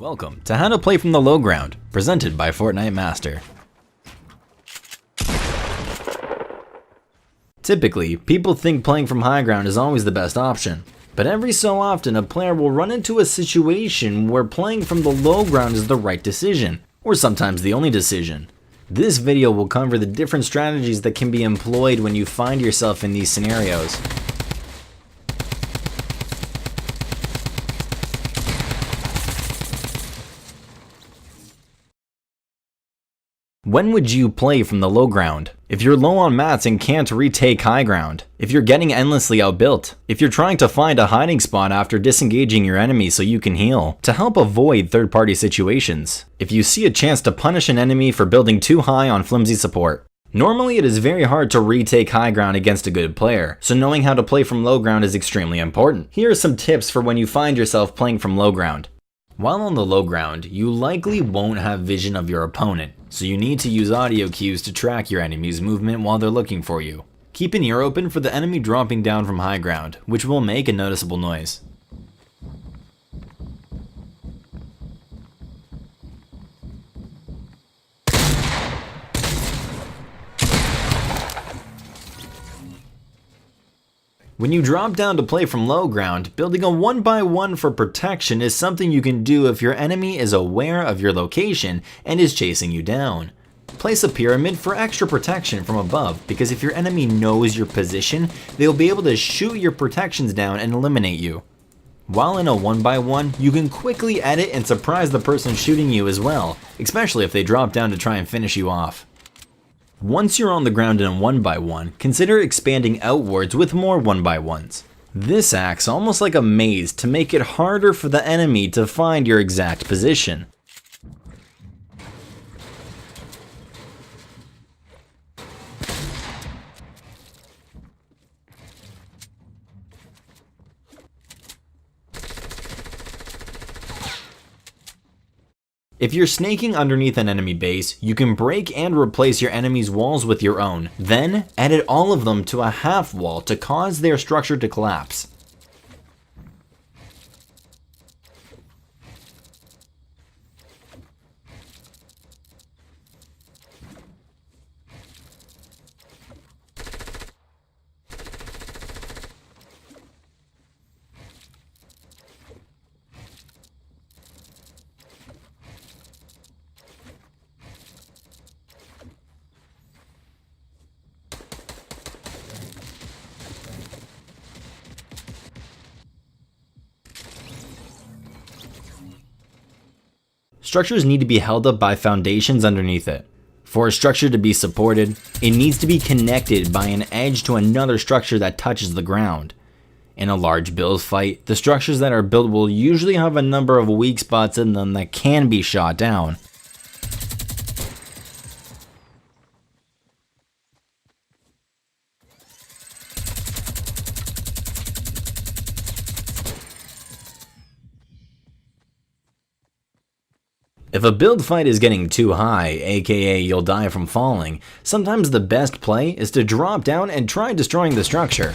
Welcome to How to Play from the Low Ground, presented by Fortnite Master. Typically, people think playing from high ground is always the best option, but every so often a player will run into a situation where playing from the low ground is the right decision, or sometimes the only decision. This video will cover the different strategies that can be employed when you find yourself in these scenarios. When would you play from the low ground? If you're low on mats and can't retake high ground. If you're getting endlessly outbuilt. If you're trying to find a hiding spot after disengaging your enemy so you can heal. To help avoid third-party situations. If you see a chance to punish an enemy for building too high on flimsy support. Normally it is very hard to retake high ground against a good player, so knowing how to play from low ground is extremely important. Here are some tips for when you find yourself playing from low ground. While on the low ground, you likely won't have vision of your opponent, so you need to use audio cues to track your enemy's movement while they're looking for you. Keep an ear open for the enemy dropping down from high ground, which will make a noticeable noise. When you drop down to play from low ground, building a 1x1 for protection is something you can do if your enemy is aware of your location and is chasing you down. Place a pyramid for extra protection from above, because if your enemy knows your position, they'll be able to shoot your protections down and eliminate you. While in a 1x1, you can quickly edit and surprise the person shooting you as well, especially if they drop down to try and finish you off. Once you're on the ground in a 1x1, consider expanding outwards with more 1x1s. This acts almost like a maze to make it harder for the enemy to find your exact position. If you're snaking underneath an enemy base, you can break and replace your enemy's walls with your own, then edit all of them to a half wall to cause their structure to collapse. Structures need to be held up by foundations underneath it. For a structure to be supported, it needs to be connected by an edge to another structure that touches the ground. In a large build fight, the structures that are built will usually have a number of weak spots in them that can be shot down. If a build fight is getting too high, aka you'll die from falling, sometimes the best play is to drop down and try destroying the structure.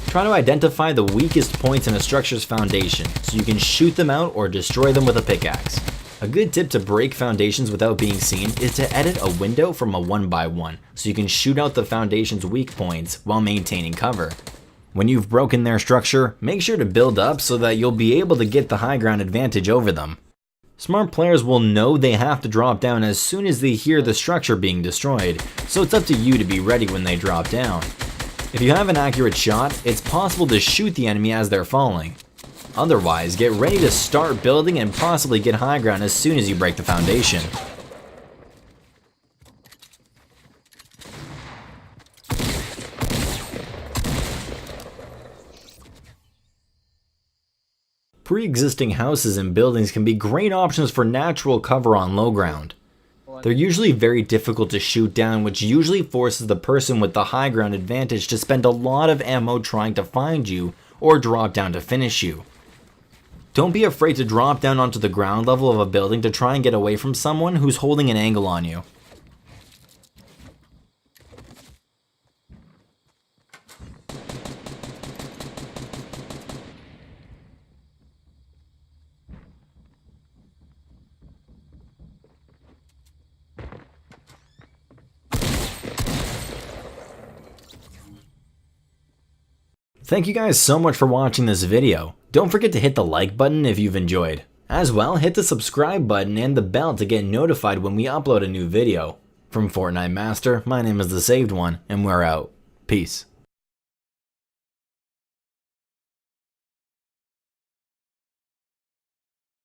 Try to identify the weakest points in a structure's foundation so you can shoot them out or destroy them with a pickaxe. A good tip to break foundations without being seen is to edit a window from a 1x1 so you can shoot out the foundation's weak points while maintaining cover. When you've broken their structure, make sure to build up so that you'll be able to get the high ground advantage over them. Smart players will know they have to drop down as soon as they hear the structure being destroyed, so it's up to you to be ready when they drop down. If you have an accurate shot, it's possible to shoot the enemy as they're falling. Otherwise, get ready to start building and possibly get high ground as soon as you break the foundation. Pre-existing houses and buildings can be great options for natural cover on low ground. They're usually very difficult to shoot down, which usually forces the person with the high ground advantage to spend a lot of ammo trying to find you or drop down to finish you. Don't be afraid to drop down onto the ground level of a building to try and get away from someone who's holding an angle on you. Thank you guys so much for watching this video. Don't forget to hit the like button if you've enjoyed. As well, hit the subscribe button and the bell to get notified when we upload a new video. From Fortnite Master, my name is The Saved One, and we're out. Peace.